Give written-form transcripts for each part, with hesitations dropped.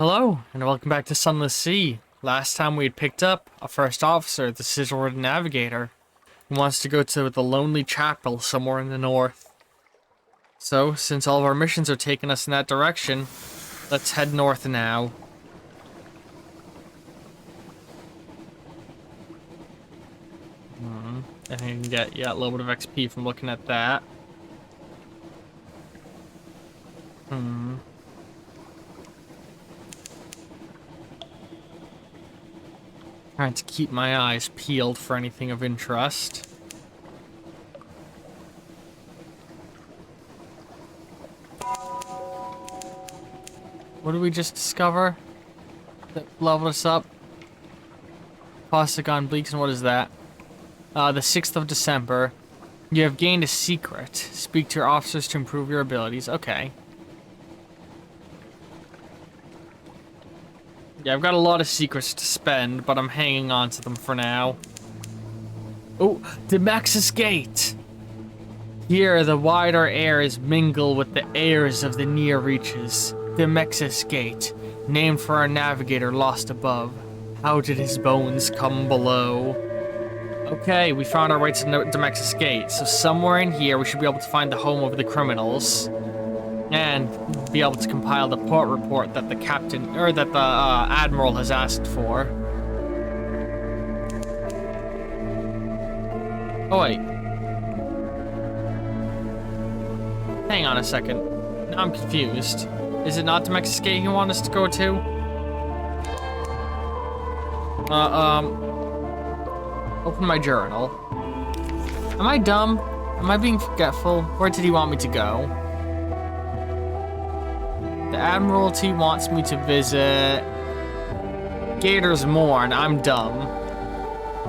Hello, and welcome back to Sunless Sea. Last time we had picked up a first officer, the sigil-written navigator, who wants to go to the lonely chapel somewhere in the north. So, since all of our missions are taking us in that direction, let's head north now. I think I can get, a little bit of XP from looking at that. Trying to keep my eyes peeled for anything of interest. What did we just discover that leveled us up? Postagon Bleaks, and what is that? The 6th of December. You have gained a secret. Speak to your officers to improve your abilities. Okay. Yeah, I've got a lot of secrets to spend, but I'm hanging on to them for now. Oh, Demexis Gate! Here, the wider airs mingle with the airs of the near reaches. Demexis Gate, named for our navigator lost above. How did his bones come below? Okay, we found our way to Demexis Gate, so somewhere in here we should be able to find the home of the criminals. And be able to compile the port report that the captain, or that the admiral has asked for. Oh wait. Hang on a second. Now I'm confused. Is it not Demexis Gate you want us to go to? Open my journal. Am I dumb? Am I being forgetful? Where did he want me to go? The Admiralty wants me to visit Gator's Morn. I'm dumb.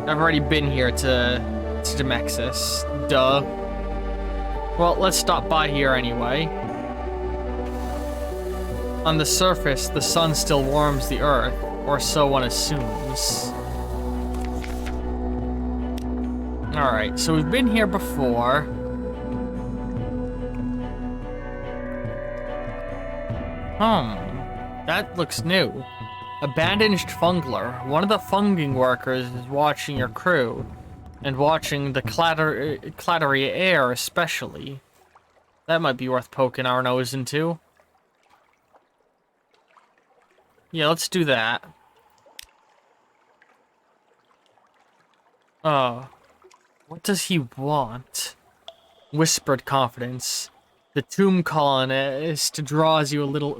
I've already been here to Demexis. Duh. Well, let's stop by here anyway. On the surface, the sun still warms the earth, or so one assumes. Alright, so we've been here before. That looks new. A bandaged fungler. One of the funging workers is watching your crew, and watching the clattery air especially. That might be worth poking our nose into. Yeah, let's do that. What does he want? Whispered confidence. The tomb colonist draws you a little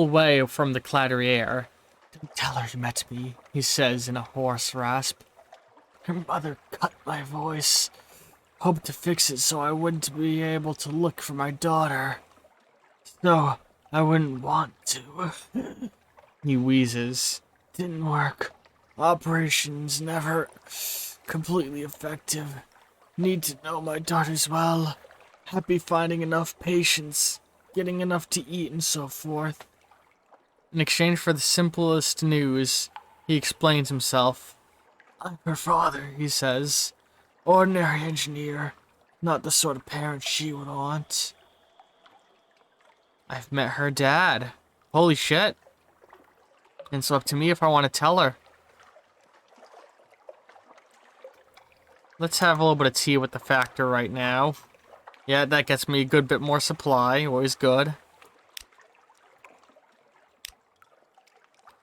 way from the clattery air. Don't tell her you met me, he says in a hoarse rasp. Her mother cut my voice. Hoped to fix it so I wouldn't be able to look for my daughter. So I wouldn't want to. He wheezes. Didn't work. Operations never completely effective. Need to know my daughters well. Happy finding enough patients, getting enough to eat and so forth. In exchange for the simplest news, he explains himself. I'm her father, he says. Ordinary engineer, not the sort of parent she would want. I've met her dad. Holy shit. And it's up to me if I want to tell her. Let's have a little bit of tea with the factor right now. Yeah, that gets me a good bit more supply. Always good.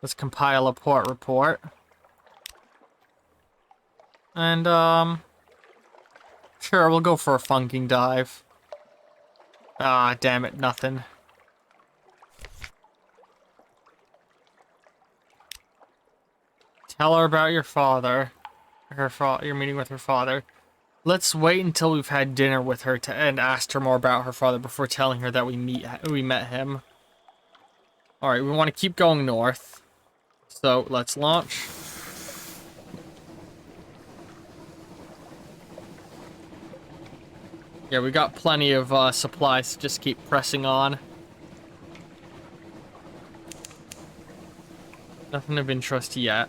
Let's compile a port report. And, sure, we'll go for a funking dive. Ah, damn it, nothing. Tell her about your father. Your meeting with her father. Let's wait until we've had dinner with her and asked her more about her father before telling her that we met him. Alright, we want to keep going north. So, let's launch. Yeah, we got plenty of supplies to just keep pressing on. Nothing of interest yet.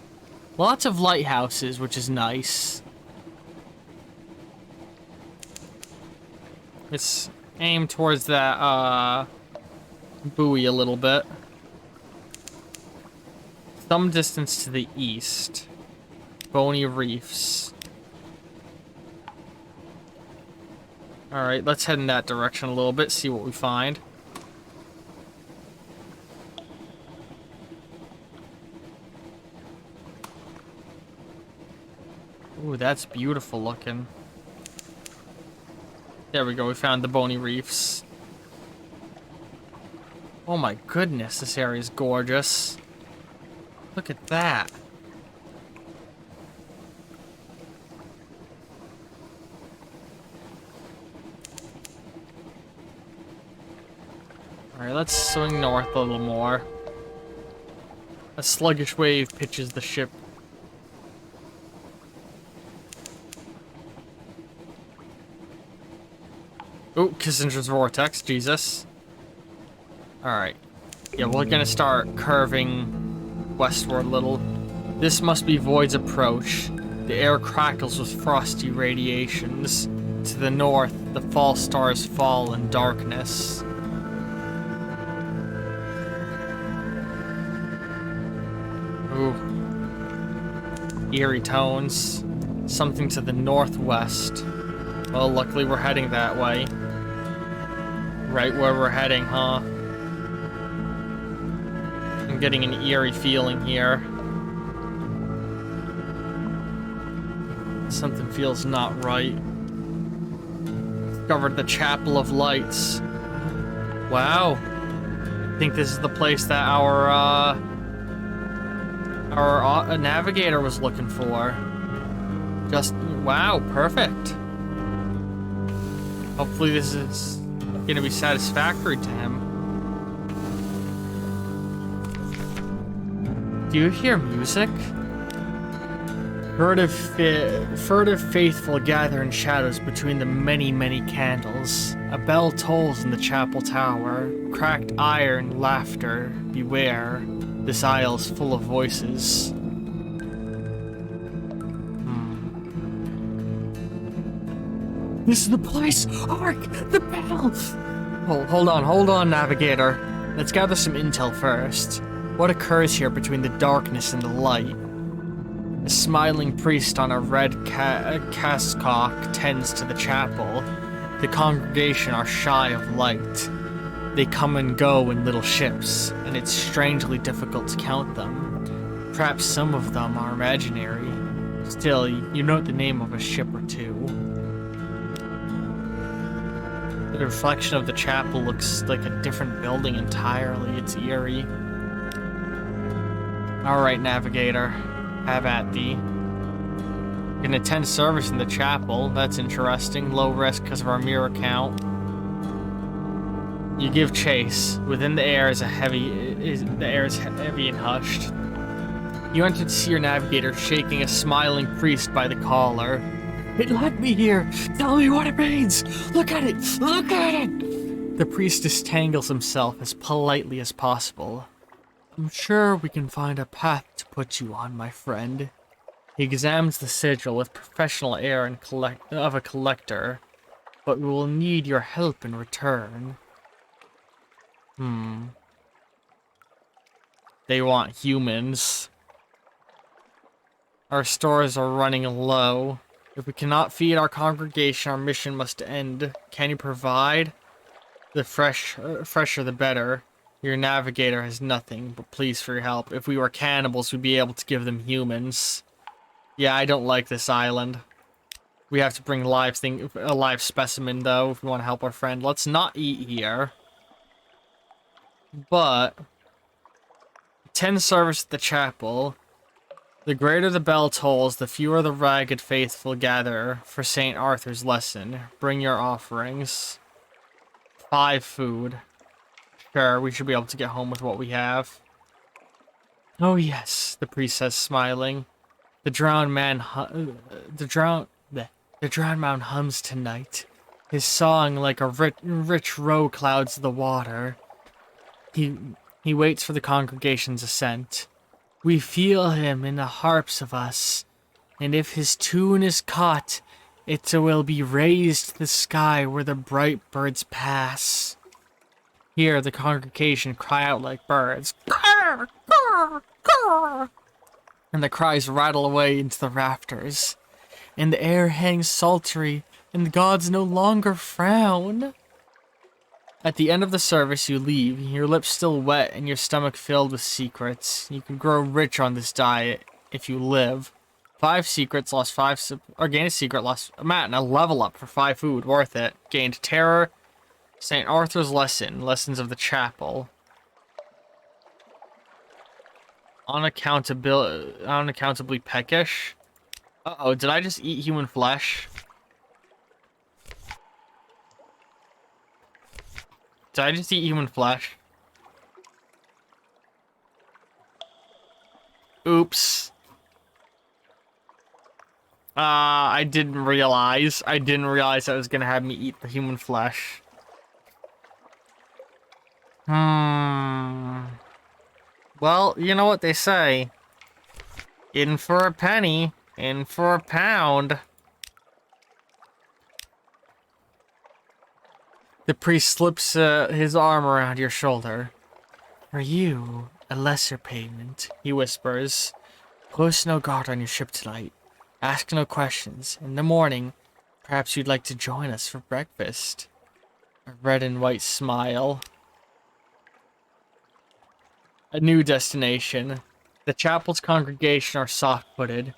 Lots of lighthouses, which is nice. It's aimed towards that buoy a little bit. Some distance to the east. Bony reefs. Alright, let's head in that direction a little bit, see what we find. Ooh, that's beautiful looking. There we go, we found the bony reefs. Oh my goodness, this area is gorgeous. Look at that. Alright, let's swing north a little more. A sluggish wave pitches the ship. Ooh, Kissinger's vortex, Jesus. Alright. Yeah, we're gonna start curving westward a little. This must be Void's approach. The air crackles with frosty radiations. To the north, the false stars fall in darkness. Ooh. Eerie tones. Something to the northwest. Well, luckily we're heading that way. Right where we're heading, huh? I'm getting an eerie feeling here. Something feels not right. Discovered the Chapel of Lights. Wow. I think this is the place that our navigator was looking for. Just, wow, perfect. Hopefully this is gonna be satisfactory to him. Do you hear music? Furtive faithful gather in shadows between the many, many candles. A bell tolls in the chapel tower. Cracked iron, laughter, beware. This aisle's full of voices. This is the place! Hark! The bell! Hold on, Navigator. Let's gather some intel first. What occurs here between the darkness and the light? A smiling priest on a red cascock tends to the chapel. The congregation are shy of light. They come and go in little ships, and it's strangely difficult to count them. Perhaps some of them are imaginary. Still, you know the name of a ship or two. The reflection of the chapel looks like a different building entirely. It's eerie. Alright, Navigator. Have at thee. Can attend service in the chapel. That's interesting. Low risk because of our mirror count. You give chase. Within the air is heavy and hushed. You enter to see your navigator shaking a smiling priest by the collar. It led me here. Tell me what it means. Look at it. Look at it. The priest distangles himself as politely as possible. I'm sure we can find a path to put you on, my friend. He examines the sigil with professional air and of a collector, but we will need your help in return. They want humans. Our stores are running low. If we cannot feed our congregation, our mission must end. Can you provide? The fresher the better. Your navigator has nothing but pleas for your help. If we were cannibals, we'd be able to give them humans. Yeah, I don't like this island. We have to bring a live specimen, though, if we want to help our friend. Let's not eat here. But attend service at the chapel. The greater the bell tolls, the fewer the ragged faithful gather for St. Arthur's lesson. Bring your offerings. 5 food. Sure, we should be able to get home with what we have. Oh yes, the priest says, smiling. The drowned man hums tonight. His song like a rich roe clouds the water. He waits for the congregation's assent. We feel him in the harps of us, and if his tune is caught, it will be raised to the sky where the bright birds pass. Here the congregation cry out like birds. Grr, grr, grr. And the cries rattle away into the rafters. And the air hangs sultry, and the gods no longer frown. At the end of the service, you leave, your lips still wet and your stomach filled with secrets. You can grow rich on this diet if you live. 5 secrets, lost 5, or gain a secret, lost a mat, and a level up for 5 food, worth it. Gained terror, St. Arthur's lesson, lessons of the chapel. Unaccountably peckish. Uh-oh, did I just eat human flesh? Did I just eat human flesh? Oops. I didn't realize. I didn't realize that was gonna have me eat the human flesh. Well, you know what they say. In for a penny, in for a pound. The priest slips his arm around your shoulder. For you, a lesser payment, he whispers. Post no guard on your ship tonight. Ask no questions. In the morning, perhaps you'd like to join us for breakfast. A red and white smile. A new destination. The chapel's congregation are soft-footed.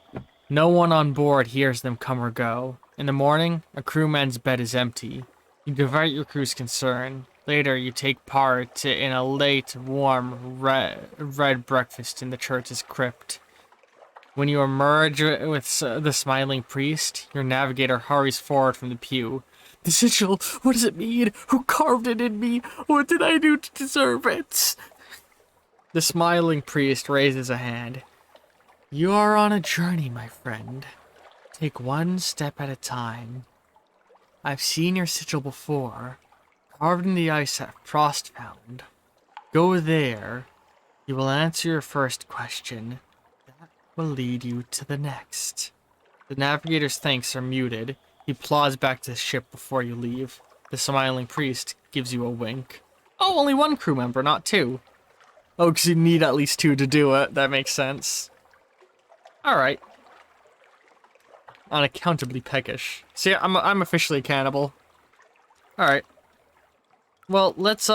No one on board hears them come or go. In the morning, a crewman's bed is empty. You divert your crew's concern. Later, you take part in a late, warm, red breakfast in the church's crypt. When you emerge with the smiling priest, your navigator hurries forward from the pew. The sigil, what does it mean? Who carved it in me? What did I do to deserve it? The smiling priest raises a hand. You are on a journey, my friend. Take one step at a time. I've seen your sigil before, carved in the ice at Frostbound. Go there. You will answer your first question. That will lead you to the next. The navigator's thanks are muted. He plods back to the ship before you leave. The smiling priest gives you a wink. Oh, only 1 crew member, not 2. Oh, because you need at least 2 to do it. That makes sense. Alright. Unaccountably peckish. See, I'm officially a cannibal. Alright. Well, let's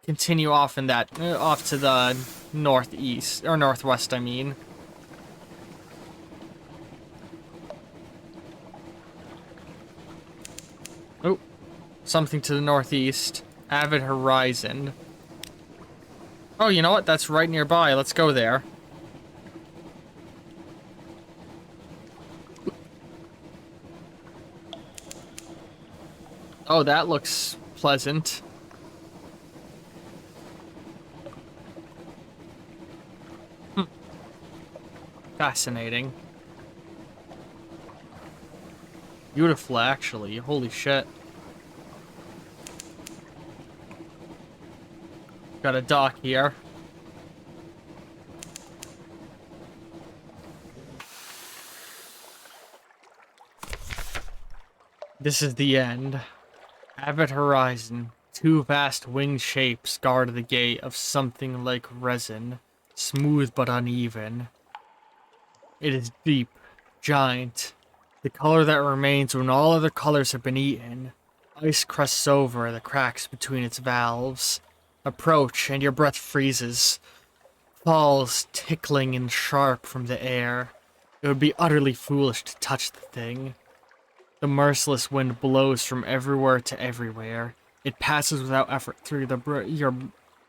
continue off in that off to the northeast or northwest, I mean. Oh, something to the northeast. Avid Horizon. Oh, you know what? That's right nearby. Let's go there. Oh, that looks pleasant. Fascinating. Beautiful, actually. Holy shit. Got a dock here. This is the end. Avid Horizon. 2 vast winged shapes guard the gate of something like resin. Smooth but uneven. It is deep. Giant. The color that remains when all other colors have been eaten. Ice crusts over the cracks between its valves. Approach, and your breath freezes. Falls tickling and sharp from the air. It would be utterly foolish to touch the thing. The merciless wind blows from everywhere to everywhere. It passes without effort through your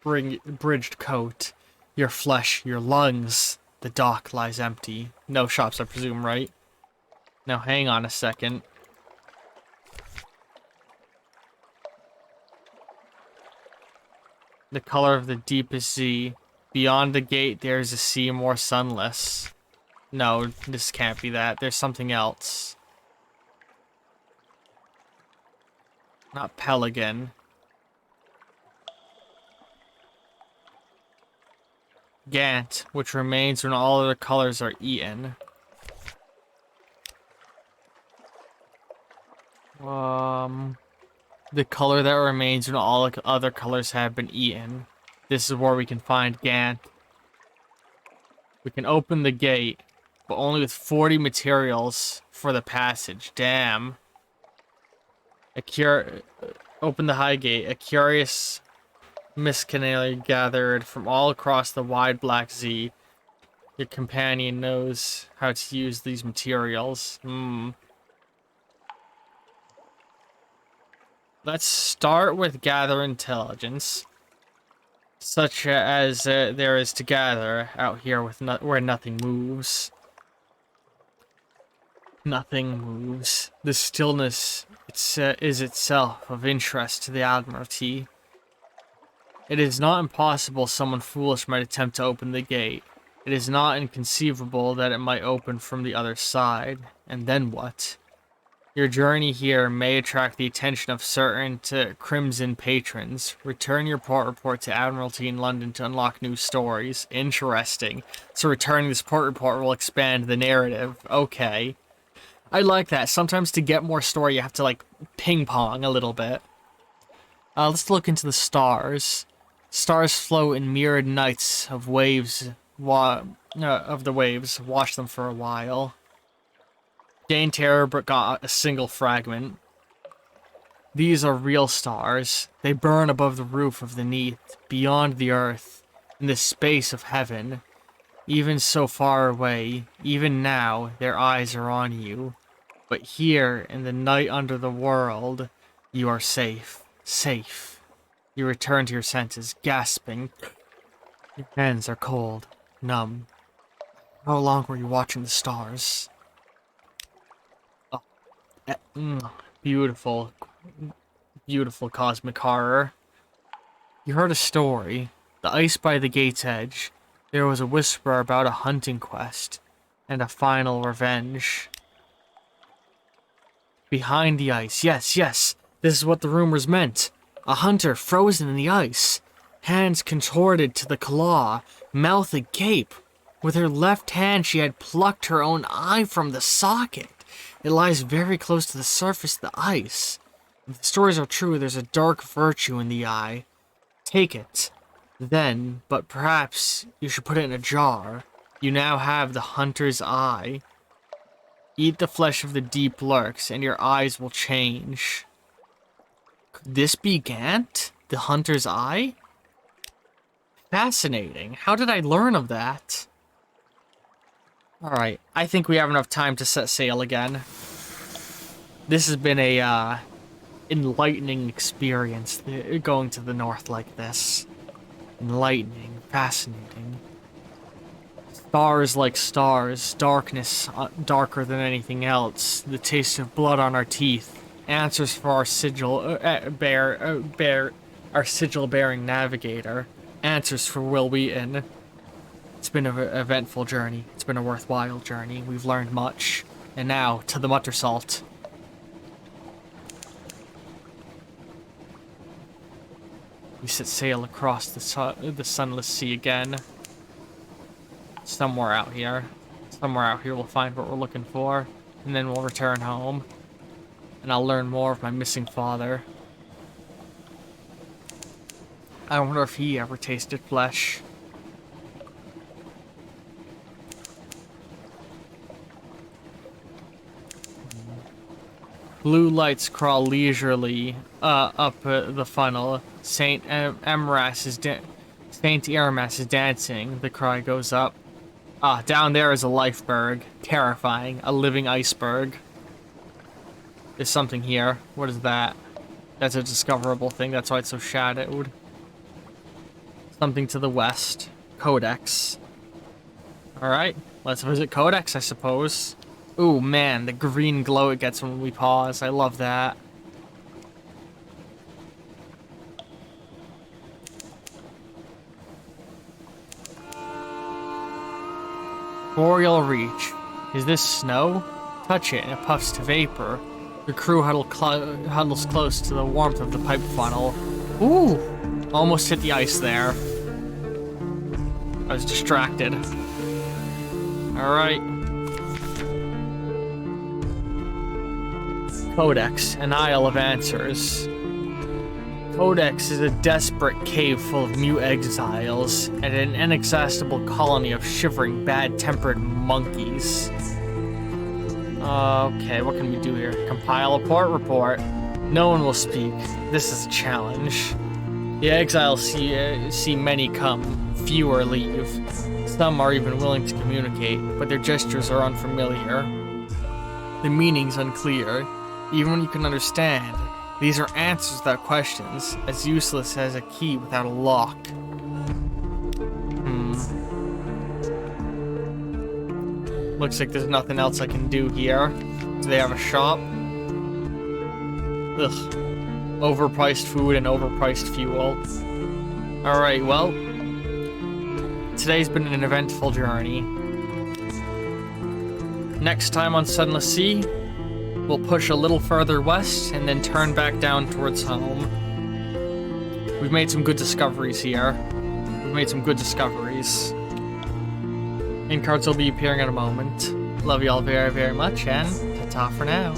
bridged coat, your flesh, your lungs. The dock lies empty. No shops, I presume, right? Now hang on a second. The color of the deepest sea. Beyond the gate, there is a sea more sunless. No, this can't be that. There's something else. Not Pelican. Gant, which remains when all other colors are eaten. The color that remains when all other colors have been eaten. This is where we can find Gant. We can open the gate, but only with 40 materials for the passage. Damn. Open the high gate. A curious miscanary gathered from all across the wide Black Sea. Your companion knows how to use these materials. Let's start with gather intelligence, such as there is to gather out here with where nothing moves. Nothing moves. The stillness is itself of interest to the Admiralty. It is not impossible someone foolish might attempt to open the gate. It is not inconceivable that it might open from the other side. And then what? Your journey here may attract the attention of certain Crimson patrons. Return your port report to Admiralty in London to unlock new stories. Interesting. So returning this port report will expand the narrative. Okay. I like that. Sometimes to get more story, you have to, like, ping-pong a little bit. Let's look into the stars. Stars float in mirrored nights of waves, of the waves. Watch them for a while. Gain terror, but got a single fragment. These are real stars. They burn above the roof of the Neath, beyond the earth, in the space of heaven. Even so far away, even now, their eyes are on you. But here, in the night under the world, you are safe. Safe. You return to your senses, gasping. Your hands are cold, numb. How long were you watching the stars? Beautiful, beautiful cosmic horror. You heard a story. The ice by the gate's edge. There was a whisper about a hunting quest and a final revenge. Behind the ice. Yes, yes. This is what the rumors meant. A hunter frozen in the ice. Hands contorted to the claw. Mouth agape. With her left hand she had plucked her own eye from the socket. It lies very close to the surface of the ice. If the stories are true, there's a dark virtue in the eye. Take it. Then, but perhaps you should put it in a jar. You now have the hunter's eye. Eat the flesh of the deep lurks, and your eyes will change. Could this be Gant? The hunter's eye? Fascinating. How did I learn of that? Alright, I think we have enough time to set sail again. This has been a, enlightening experience, going to the north like this. Enlightening, fascinating. Stars like stars, darkness darker than anything else, the taste of blood on our teeth, answers for our our sigil-bearing navigator, answers for Will Wheaton. It's been an eventful journey. It's been a worthwhile journey. We've learned much. And now, to the Muttersalt. We set sail across the Sunless Sea again. Somewhere out here. Somewhere out here we'll find what we're looking for. And then we'll return home. And I'll learn more of my missing father. I wonder if he ever tasted flesh. Blue lights crawl leisurely up the funnel. Saint Eramas is dancing. The cry goes up. Down there is a lifeberg. Terrifying. A living iceberg. There's something here. What is that? That's a discoverable thing. That's why it's so shadowed. Something to the west. Codex. Alright. Let's visit Codex, I suppose. Ooh, man, the green glow it gets when we pause. I love that. Boreal Reach. Is this snow? Touch it and it puffs to vapor. The crew huddles close to the warmth of the pipe funnel. Ooh! Almost hit the ice there. I was distracted. Alright. Codex, an Isle of Answers. Codex is a desperate cave full of mute exiles and an inaccessible colony of shivering, bad-tempered monkeys. Okay, what can we do here? Compile a port report. No one will speak. This is a challenge. The exiles see many come, fewer leave. Some are even willing to communicate, but their gestures are unfamiliar. The meaning's unclear. Even when you can understand, these are answers without questions, as useless as a key without a lock. Looks like there's nothing else I can do here. Do they have a shop? Ugh. Overpriced food and overpriced fuel. Alright, well, today's been an eventful journey. Next time on Sunless Sea, we'll push a little further west and then turn back down towards home. We've made some good discoveries here. In cards will be appearing in a moment. Love you all very, very much, and ta-ta for now.